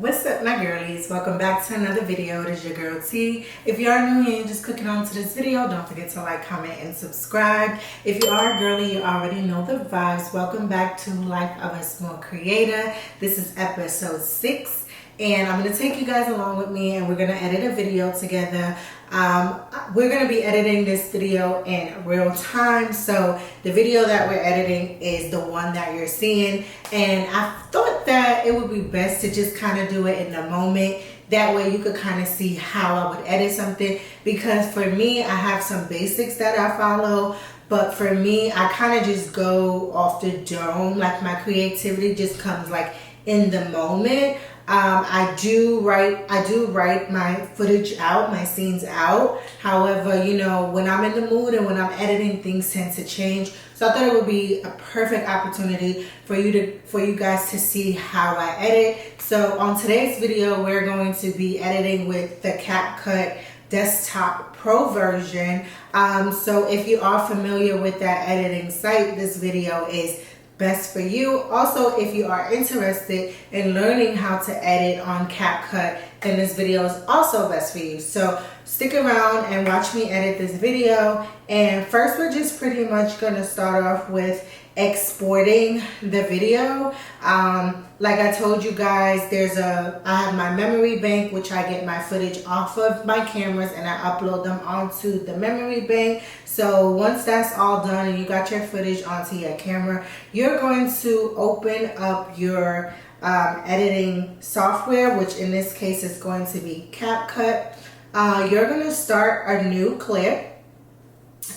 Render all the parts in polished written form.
What's up, my girlies? Welcome back to another video. It is your girl T. If you are new here and just clicking onto this video, don't forget to like, comment, and subscribe. If you are a girly, you already know the vibes. Welcome back to Life of a Small Creator. This is episode 6. And I'm going to take you guys along with me and we're going to edit a video together. We're going to be editing this video in real time. So the video that we're editing is the one that you're seeing. And I thought that it would be best to just kind of do it in the moment. That way you could kind of see how I would edit something. Because for me, I have some basics that I follow. But for me, I kind of just go off the dome. Like my creativity just comes like in the moment. I do write my footage out, my scenes out. However, you know, when I'm in the mood and when I'm editing, things tend to change. So I thought it would be a perfect opportunity for you guys to see how I edit. So on today's video, we're going to be editing with the Capcut Desktop Pro version. So if you are familiar with that editing site, this video is best for you. Also, if you are interested in learning how to edit on Capcut, then this video is also best for you. So stick around and watch me edit this video. And first, we're just pretty much going to start off with exporting the video. Like I told you guys, I have my memory bank, which I get my footage off of my cameras and I upload them onto the memory bank. So once that's all done and you got your footage onto your camera, you're going to open up your editing software, which in this case is going to be Capcut. You're going to start a new clip.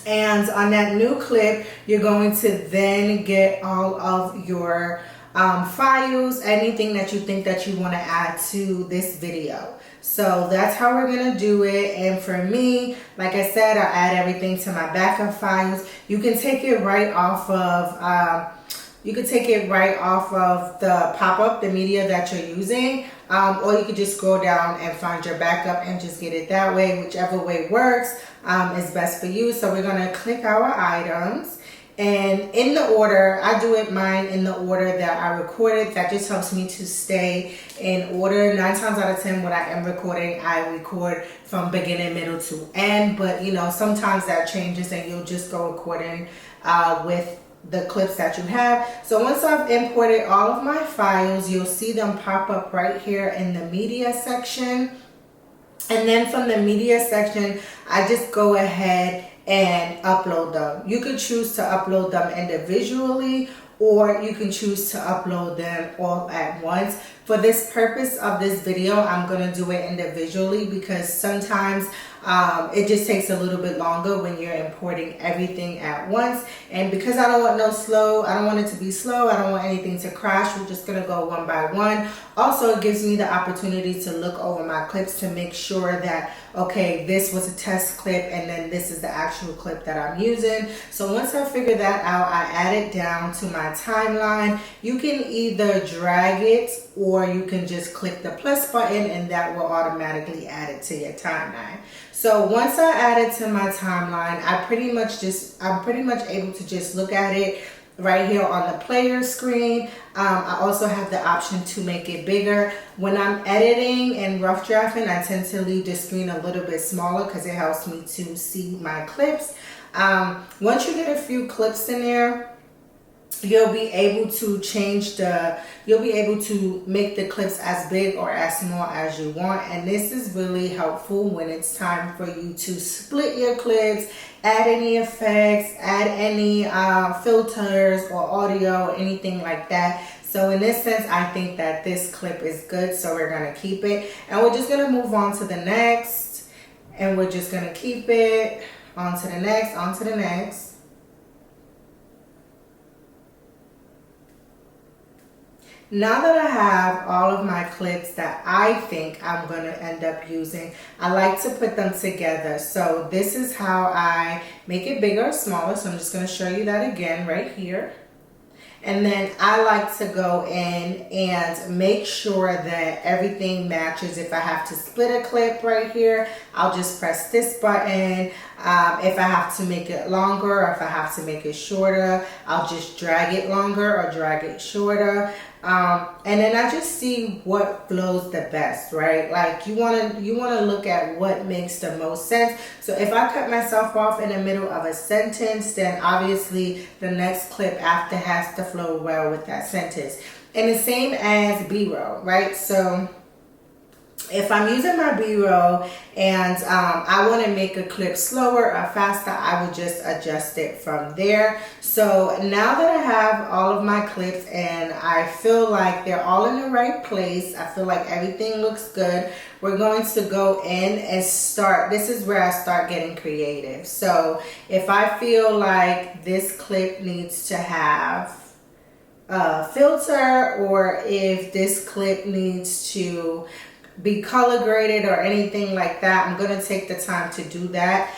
And on that new clip, you're going to then get all of your files, anything that you think that you want to add to this video. So that's how we're going to do it. And for me, like I said, I add everything to my backup files. You can take it right off of the pop-up, the media that you're using, or you could just scroll down and find your backup and just get it that way. Whichever way works is best for you. So we're going to click our items, and in the order, I do it mine in the order that I recorded. That just helps me to stay in order. 9 times out of 10, when I am recording, I record from beginning, middle to end. But you know, sometimes that changes and you'll just go according with the clips that you have. So once I've imported all of my files, you'll see them pop up right here in the media section. And then from the media section, I just go ahead and upload them. You could choose to upload them individually, or you can choose to upload them all at once. For this purpose of this video, I'm going to do it individually because sometimes it just takes a little bit longer when you're importing everything at once. And because I don't want I don't want it to be slow, I don't want anything to crash, we're just going to go one by one. Also, it gives me the opportunity to look over my clips to make sure that, okay, this was a test clip and then this is the actual clip that I'm using. So once I figure that out, I add it down to my timeline. You can either drag it or you can just click the plus button and that will automatically add it to your timeline. So once I add it to my timeline, I'm pretty much able to just look at it right here on the player screen. I also have the option to make it bigger. When I'm editing and rough drafting, I tend to leave the screen a little bit smaller because it helps me to see my clips. Once you get a few clips in there, you'll be able to make the clips as big or as small as you want. And this is really helpful when it's time for you to split your clips, add any effects, add any filters or audio, anything like that. So in this sense, I think that this clip is good, so we're going to keep it. And we're just going to move on to the next, and we're just going to keep it on to the next, on to the next. Now that I have all of my clips that I think I'm going to end up using, I like to put them together. So this is how I make it bigger or smaller. So I'm just going to show you that again right here. And then I like to go in and make sure that everything matches. If I have to split a clip right here, I'll just press this button. If I have to make it longer, or if I have to make it shorter, I'll just drag it longer or drag it shorter. And then I just see what flows the best, right? Like you wanna look at what makes the most sense. So if I cut myself off in the middle of a sentence, then obviously the next clip after has to flow well with that sentence. And the same as B-roll, right? So if I'm using my B-roll and I want to make a clip slower or faster, I will just adjust it from there. So now that I have all of my clips and I feel like they're all in the right place, I feel like everything looks good, we're going to go in and start. This is where I start getting creative. So if I feel like this clip needs to have a filter, or if this clip needs to be color graded or anything like that, I'm gonna take the time to do that.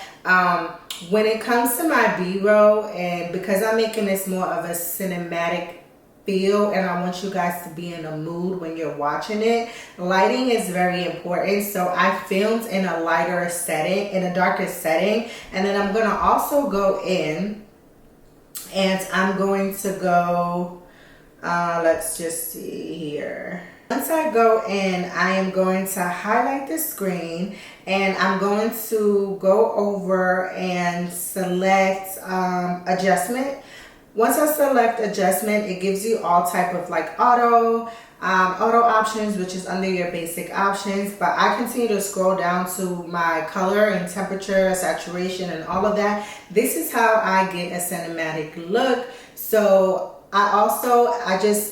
When it comes to my B-roll, and because I'm making this more of a cinematic feel and I want you guys to be in a mood when you're watching it, lighting is very important. So I filmed in a lighter setting, in a darker setting, and then I'm gonna also go in and I'm going to go, let's just see here. Once I go in, I am going to highlight the screen and I'm going to go over and select adjustment. Once I select adjustment, it gives you all type of like auto options, which is under your basic options. But I continue to scroll down to my color and temperature, saturation, and all of that. This is how I get a cinematic look. So I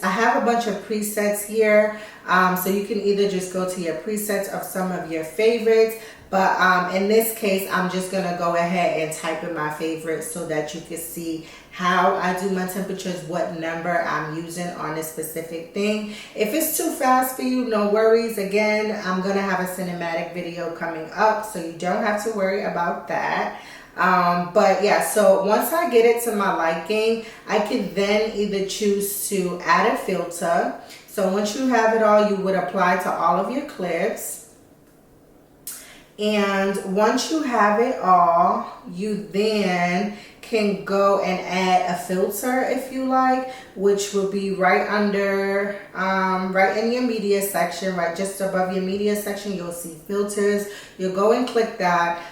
have a bunch of presets here, so you can either just go to your presets of some of your favorites, but in this case I'm just gonna go ahead and type in my favorites so that you can see how I do my temperatures, what number I'm using on this specific thing. If it's too fast for you, no worries. Again, I'm gonna have a cinematic video coming up, so you don't have to worry about that. But yeah, so once I get it to my liking, I can then either choose to add a filter. So once you have it all, you would apply to all of your clips. And once you have it all, you then can go and add a filter if you like, which will be right under, right in your media section, right just above your media section, you'll see filters. You'll go and click that.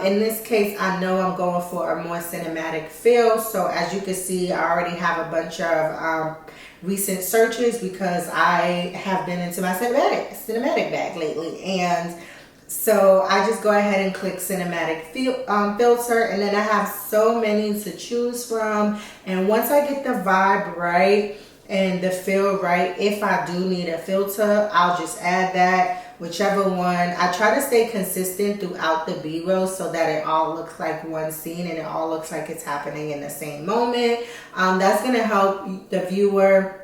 In this case, I know I'm going for a more cinematic feel. So as you can see, I already have a bunch of recent searches because I have been into my cinematic bag lately. And so I just go ahead and click cinematic filter, and then I have so many to choose from. And once I get the vibe right and the feel right, if I do need a filter, I'll just add that, whichever one. I try to stay consistent throughout the B-roll so that it all looks like one scene and it all looks like it's happening in the same moment. That's going to help the viewer.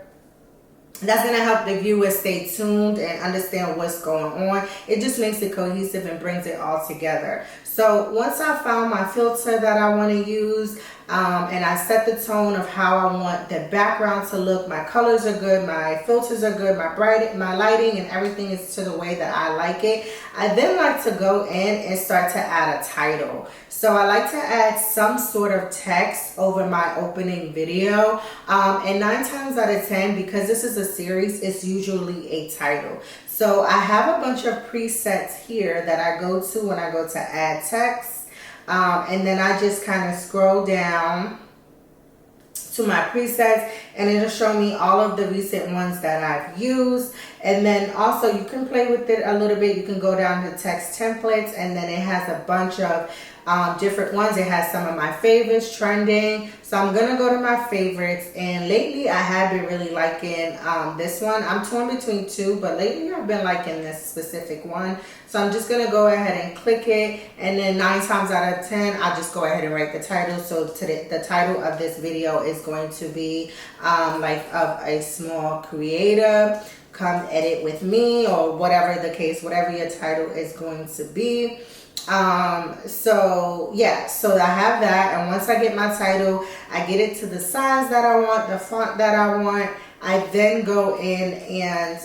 That's going to help the viewer stay tuned and understand what's going on. It just makes it cohesive and brings it all together. So once I found my filter that I want to use, and I set the tone of how I want the background to look, my colors are good, my filters are good, my lighting and everything is to the way that I like it, I then like to go in and start to add a title. So I like to add some sort of text over my opening video, and 9 times out of 10, because this is a series, it's usually a title. So I have a bunch of presets here that I go to when I go to add text. And then I just kind of scroll down to my presets and it'll show me all of the recent ones that I've used. And then also you can play with it a little bit. You can go down to text templates, and then it has a bunch of different ones. It has some of my favorites trending. So I'm gonna go to my favorites, and lately I have been really liking this one. I'm torn between two, but lately I've been liking this specific one. So I'm just gonna go ahead and click it, and then 9 times out of 10 I just go ahead and write the title. So today the title of this video is going to be like of a small creator, come edit with me, or whatever the case, whatever your title is going to be. So yeah, so I have that, and once I get my title, I get it to the size that I want, the font that I want. I then go in and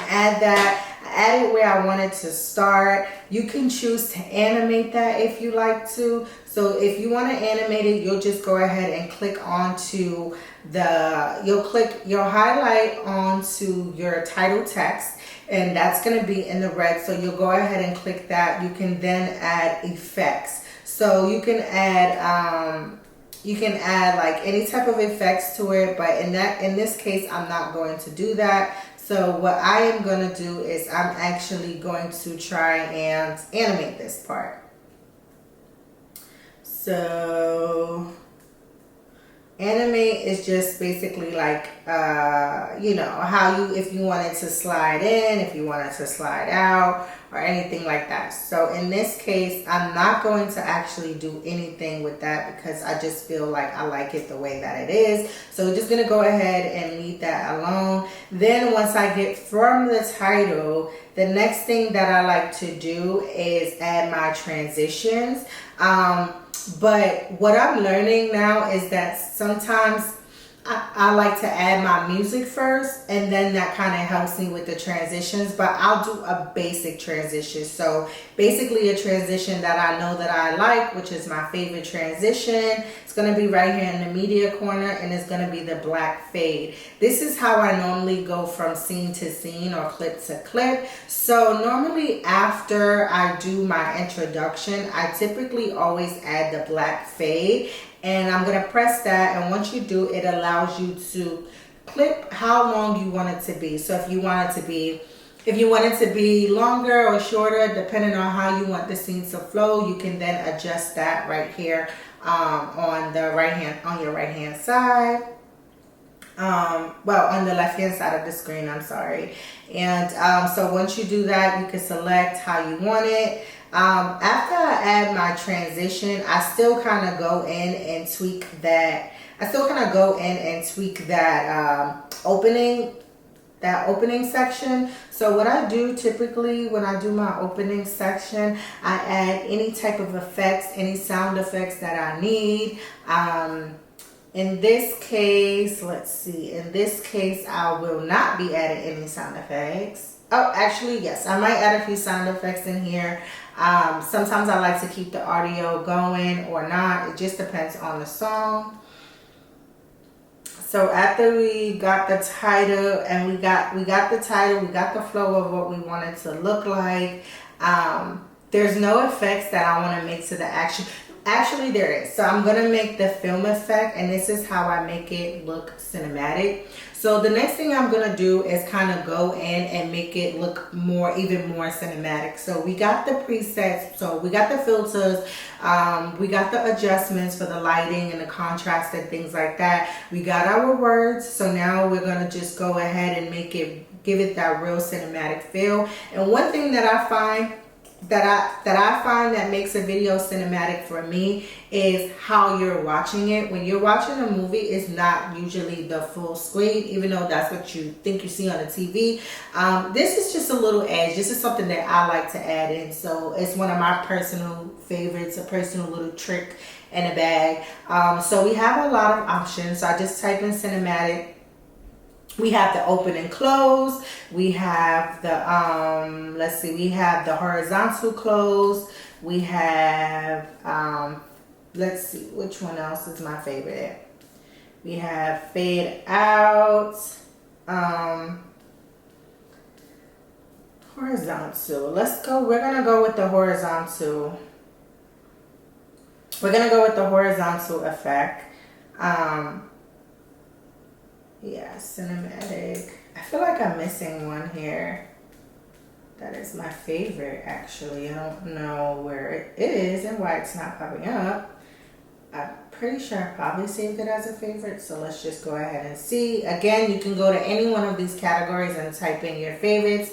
add that. added where I wanted to start. You can choose to animate that if you like to. So if you want to animate it, you'll just go ahead and click onto you'll highlight onto your title text, and that's going to be in the red. So you'll go ahead and click that. You can then add effects. So you can add like any type of effects to it, but in this case, I'm not going to do that. So what I am going to do is I'm actually going to try and animate this part. So animate is just basically like, you know, if you wanted to slide in, if you wanted to slide out, or anything like that. So in this case, I'm not going to actually do anything with that because I just feel like I like it the way that it is. So we're just gonna go ahead and leave that alone. Then once I get from the title, the next thing that I like to do is add my transitions. But what I'm learning now is that sometimes I like to add my music first, and then that kind of helps me with the transitions, but I'll do a basic transition. So basically a transition that I know that I like, which is my favorite transition. It's going to be right here in the media corner, and it's going to be the black fade. This is how I normally go from scene to scene or clip to clip. So normally after I do my introduction, I typically always add the black fade. And I'm going to press that, and once you do, it allows you to clip how long you want it to be. So if you want it to be longer or shorter, depending on how you want the scene to flow, you can then adjust that right here on your right hand side. Well, on the left hand side of the screen, I'm sorry. And so once you do that, you can select how you want it. After I add my transition, I still kind of go in and tweak that. Opening section. So what I do typically when I do my opening section, I add any type of effects, any sound effects that I need. In this case, let's see. In this case, I will not be adding any sound effects. Oh, actually, yes, I might add a few sound effects in here. Sometimes I like to keep the audio going or not. It just depends on the song. So after we got the title and we got the title, we got the flow of what we want it to look like. There's no effects that I want to make to the action. Actually, there is. So I'm going to make the film effect, and this is how I make it look cinematic. So the next thing I'm going to do is kind of go in and make it look even more cinematic. So we got the presets, so we got the filters, we got the adjustments for the lighting and the contrast and things like that. We got our words, so now we're going to just go ahead and give it that real cinematic feel. And one thing that I find that makes a video cinematic for me is how you're watching it. When you're watching a movie, it's not usually the full screen, even though that's what you think you see on the TV. This is just a little edge. This is something that I like to add in. So it's one of my personal favorites, a personal little trick in a bag. So we have a lot of options. So I just type in cinematic. We have the open and close. We have the, we have the horizontal close. We have, let's see, which one else is my favorite? We have fade out, horizontal. We're going to go with the horizontal. We're going to go with the horizontal effect. Yeah, cinematic. I feel like I'm missing one here. That is my favorite, actually. I don't know where it is and why it's not popping up. I'm pretty sure I probably saved it as a favorite, so let's just go ahead and see. Again, you can go to any one of these categories and type in your favorites.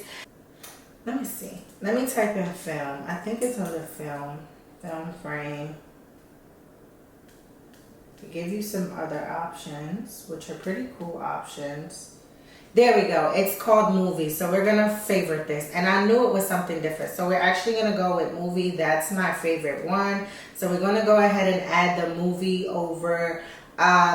Let me see. Let me type in film. I think it's under film frame. To give you some other options, which are pretty cool options. There we go. It's called movie. So we're going to favorite this. And I knew it was something different. So we're actually going to go with movie. That's my favorite one. So we're going to go ahead and add the movie over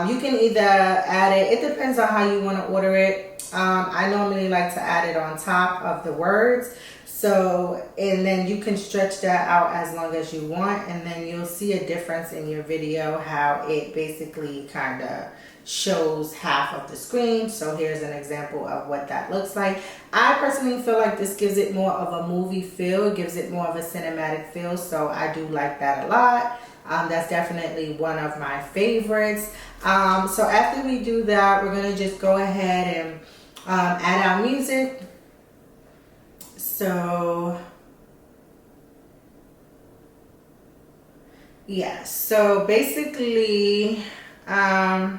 You can either add it, it depends on how you want to order it. I normally like to add it on top of the words. So, and then you can stretch that out as long as you want, and then you'll see a difference in your video, how it basically kind of shows half of the screen. So here's an example of what that looks like. I personally feel like this gives it more of a movie feel, it gives it more of a cinematic feel, so I do like that a lot. That's definitely one of my favorites. So after we do that, we're gonna just go ahead and add our music. So yeah, so basically I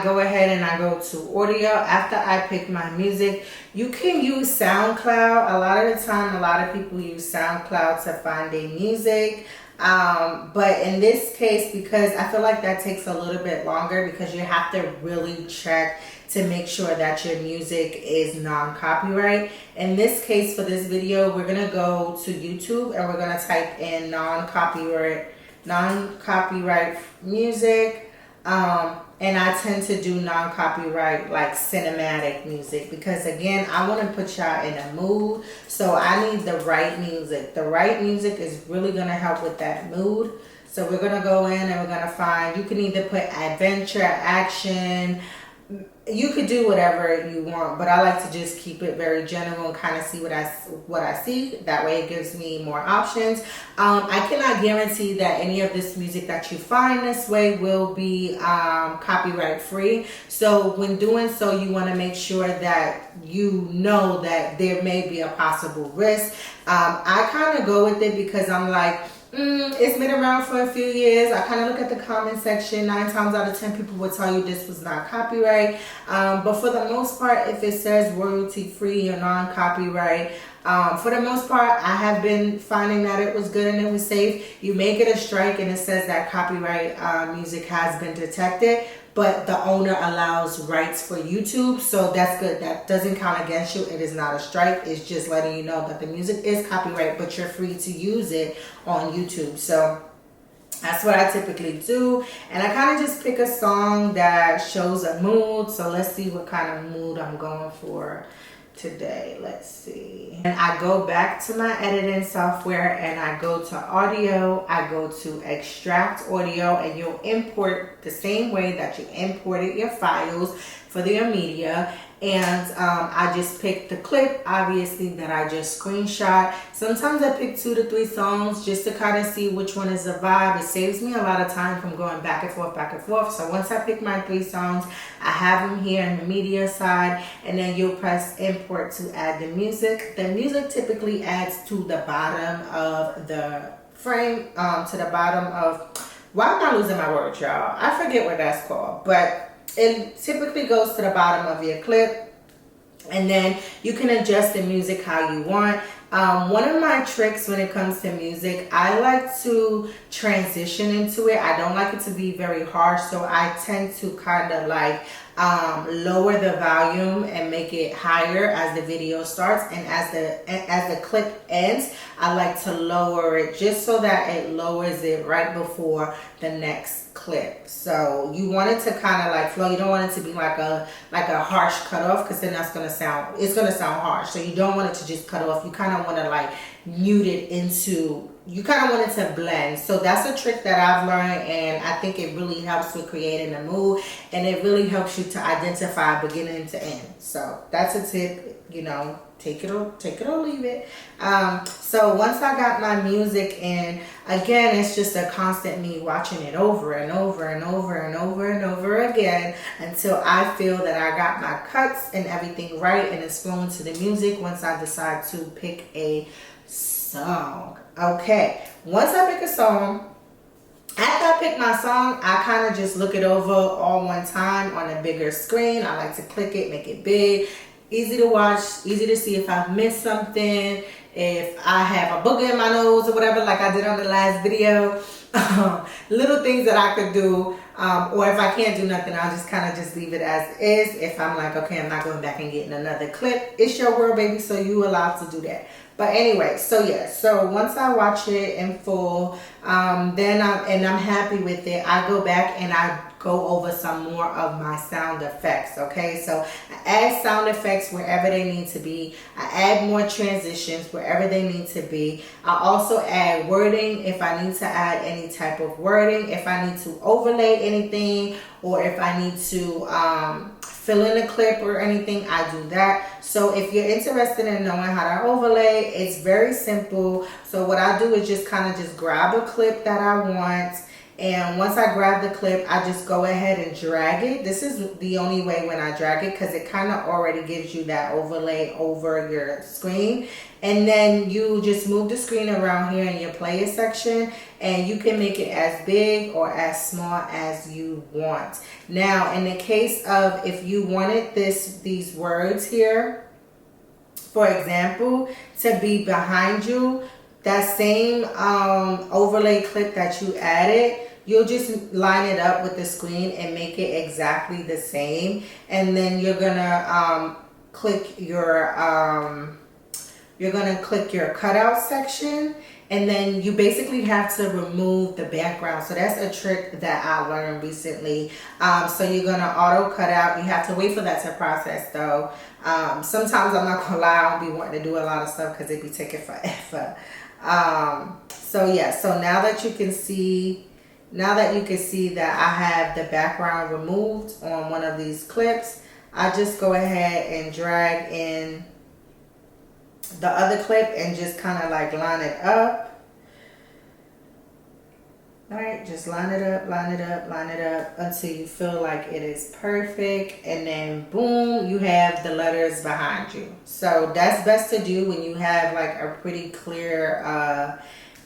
go ahead and I go to audio. After I pick my music, you can use SoundCloud. A lot of the time, a lot of people use SoundCloud to find their music. But in this case, because I feel like that takes a little bit longer, because you have to really check to make sure that your music is non-copyright. In this case, for this video, we're gonna go to YouTube and we're gonna type in non-copyright music. And I tend to do non-copyright like cinematic music, because again, I want to put y'all in a mood, so I need the right music. The right music is really going to help with that mood. So we're going to go in and we're going to find, you can either put adventure, action, you could do whatever you want, but I like to just keep it very general and kind of see what I see. That way it gives me more options. I cannot guarantee that any of this music that you find this way will be copyright free. So when doing so, you want to make sure that you know that there may be a possible risk. I kind of go with it because I'm like, it's been around for a few years. I kind of look at the comment section. 9 times out of 10 people will tell you this was not copyright. But for the most part, if it says royalty free or non-copyright, for the most part, I have been finding that it was good and it was safe. You may get a strike and it says that copyright music has been detected, but the owner allows rights for YouTube, so that's good. That doesn't count against you. It is not a strike. It's just letting you know that the music is copyright, but you're free to use it on YouTube. So that's what I typically do. And I kind of just pick a song that shows a mood. So let's see what kind of mood I'm going for today. Let's see. And I go back to my editing software and I go to audio. I go to extract audio, and you'll import the same way that you imported your files for your media. And I just pick the clip, obviously, that I just screenshot. Sometimes I pick 2 to 3 songs just to kind of see which one is the vibe. It saves me a lot of time from going back and forth, back and forth. So once I pick my 3 songs, I have them here in the media side, and then you'll press import to add the music. The music typically adds to the bottom of the frame, to the bottom of, why am I losing my words, y'all? I forget what that's called, but it typically goes to the bottom of your clip, and then you can adjust the music how you want. One of my tricks when it comes to music, I like to transition into it. I don't like it to be very harsh, so I tend to kind of like lower the volume and make it higher as the video starts, and as the clip ends, I like to lower it just so that it lowers it right before the next clip. So you want it to kind of like flow. You don't want it to be like a harsh cutoff, because then it's gonna sound harsh. So you don't want it to just cut off. You kind of want to like mute it into, you kind of want it to blend. So that's a trick that I've learned, and I think it really helps with creating a mood, and it really helps you to identify beginning to end. So that's a tip, you know, take it or leave it. So once I got my music in, again, it's just a constant me watching it over and over and over and over and over again until I feel that I got my cuts and everything right and it's flowing to the music once I decide to pick a song. Okay, once I pick a song, after I pick my song, I kind of just look it over all one time on a bigger screen. I like to click it, make it big, easy to watch, easy to see if I've missed something, if I have a booger in my nose or whatever, like I did on the last video. Little things that I could do, or if I can't do nothing, I'll just kind of just leave it as is. If I'm like, okay, I'm not going back and getting another clip, it's your world, baby, so you allowed to do that. But anyway, so yeah, so once I watch it in full, then I'm happy with it, I go back and I go over some more of my sound effects. Okay, so I add sound effects wherever they need to be. I add more transitions wherever they need to be. I also add wording if I need to add any type of wording, if I need to overlay anything, or if I need to fill in a clip or anything, I do that. So if you're interested in knowing how to overlay, it's very simple. So what I do is just kind of just grab a clip that I want, and once I grab the clip, I just go ahead and drag it. This is the only way when I drag it, because it kind of already gives you that overlay over your screen. And then you just move the screen around here in your player section, and you can make it as big or as small as you want. Now, in the case of if you wanted these words here, for example, to be behind you, that same overlay clip that you added, you'll just line it up with the screen and make it exactly the same. And then you're gonna click your cutout section, and then you basically have to remove the background. So that's a trick that I learned recently. So you're gonna auto cut out. You have to wait for that to process though. Sometimes, I'm not gonna lie, I don't be wanting to do a lot of stuff because it be taking forever. So yeah, so now that you can see that I have the background removed on one of these clips, I just go ahead and drag in the other clip and just kind of like line it up. All right, just line it up, line it up, line it up until you feel like it is perfect. And then boom, you have the letters behind you. So that's best to do when you have like a pretty clear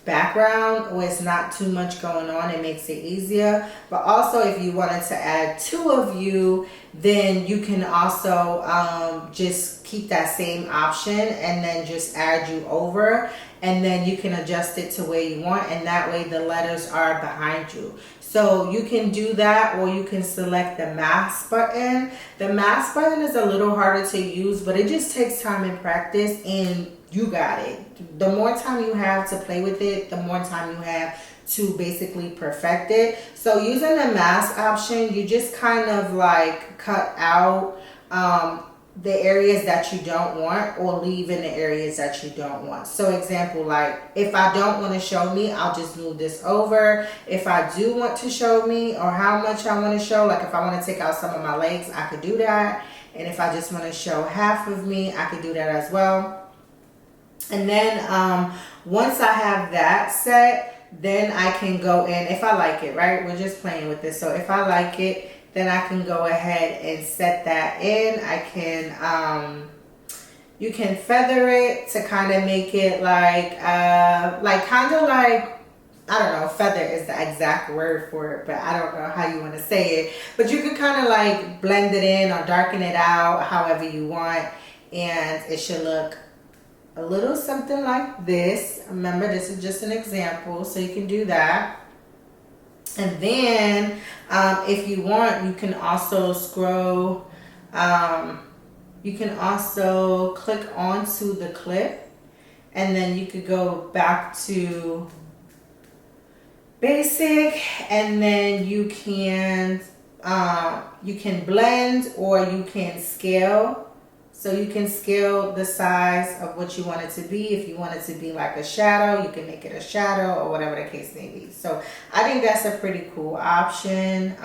background, or it's not too much going on. It makes it easier. But also, if you wanted to add two of you, then you can also just keep that same option and then just add you over, and then you can adjust it to where you want, and that way the letters are behind you. So you can do that, or you can select the mask button. The mask button is a little harder to use, but it just takes time and practice, and you got it. The more time you have to play with it, the more time you have to basically perfect it. So using the mask option, you just kind of like cut out the areas that you don't want, or leave in the areas that you don't want. So example, like if I don't want to show me, I'll just move this over. If I do want to show me, or how much I want to show, like if I want to take out some of my legs, I could do that. And if I just want to show half of me, I could do that as well. And then once I have that set, then I can go in, if I like it, right? We're just playing with this. So if I like it, then I can go ahead and set that in. I can, you can feather it to kind of make it like kind of like, I don't know, feather is the exact word for it, but I don't know how you want to say it. But you can kind of like blend it in or darken it out however you want, and it should look a little something like this. Remember, this is just an example, so you can do that. And then if you want, you can also scroll, you can also click onto the clip, and then you could go back to basic, and then you can blend, or you can scale. So you can scale the size of what you want it to be. If you want it to be like a shadow, you can make it a shadow, or whatever the case may be. So I think that's a pretty cool option.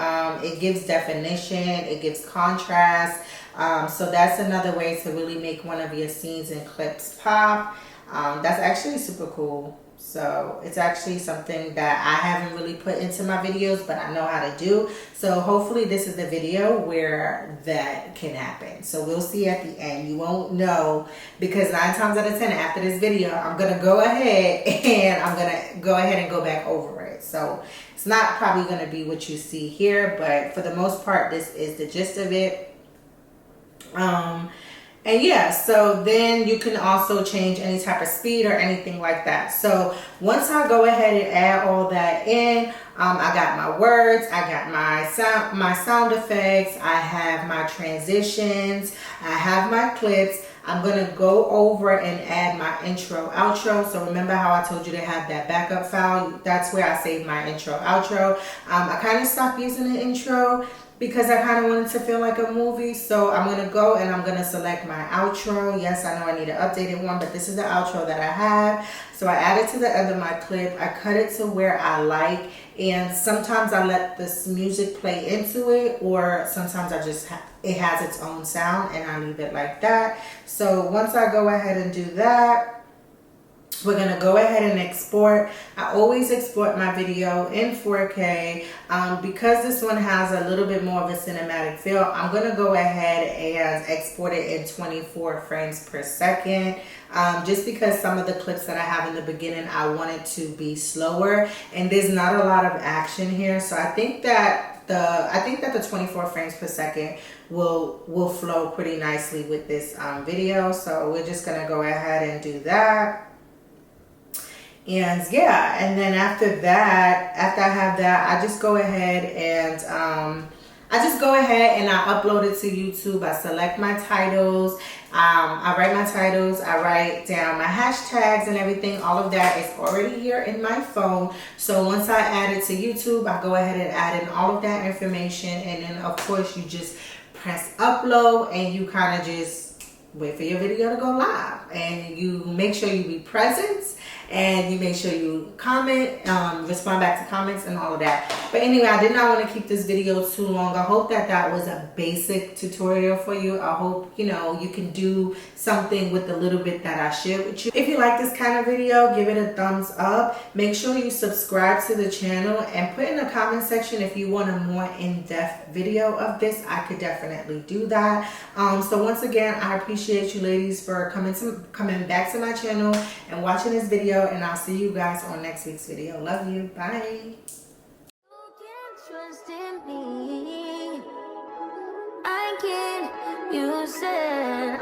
It gives definition, it gives contrast. So that's another way to really make one of your scenes and clips pop. That's actually super cool. So it's actually something that I haven't really put into my videos, but I know how to do. So hopefully this is the video where that can happen. So we'll see at the end. You won't know, because 9 times out of 10 after this video, I'm going to go ahead and go back over it. So it's not probably going to be what you see here, but for the most part, this is the gist of it. And yeah, so then you can also change any type of speed or anything like that. So once I go ahead and add all that in, I got my words, I got my sound effects, I have my transitions, I have my clips, I'm going to go over and add my intro, outro. So remember how I told you to have that backup file? That's where I save my intro, outro. I kind of stopped using the intro because I kind of wanted to feel like a movie. So I'm going to go and I'm going to select my outro. Yes, I know I need an updated one, but this is the outro that I have. So I add it to the end of my clip. I cut it to where I like. And sometimes I let this music play into it, or sometimes I just, it has its own sound and I leave it like that. So once I go ahead and do that, we're going to go ahead and export. I always export my video in 4K. Because this one has a little bit more of a cinematic feel, I'm going to go ahead and export it in 24 frames per second. Just because some of the clips that I have in the beginning, I want it to be slower, and there's not a lot of action here. So I think that the 24 frames per second will flow pretty nicely with this video. So we're just going to go ahead and do that. And yeah, and then after that, after I have that, I just go ahead and I upload it to YouTube. I select my titles. I write my titles. I write down my hashtags and everything. All of that is already here in my phone. So once I add it to YouTube, I go ahead and add in all of that information. And then of course you just press upload and you kind of just wait for your video to go live. And you make sure you be present. And you make sure you comment, respond back to comments and all of that. But anyway, I did not want to keep this video too long. I hope that was a basic tutorial for you. I hope, you know, you can do something with the little bit that I shared with you. If you like this kind of video, give it a thumbs up. Make sure you subscribe to the channel and put in the comment section if you want a more in-depth video of this. I could definitely do that. So once again, I appreciate you ladies for coming back to my channel and watching this video. And I'll see you guys on next week's video. Love you. Bye. You can trust in me. I can. You said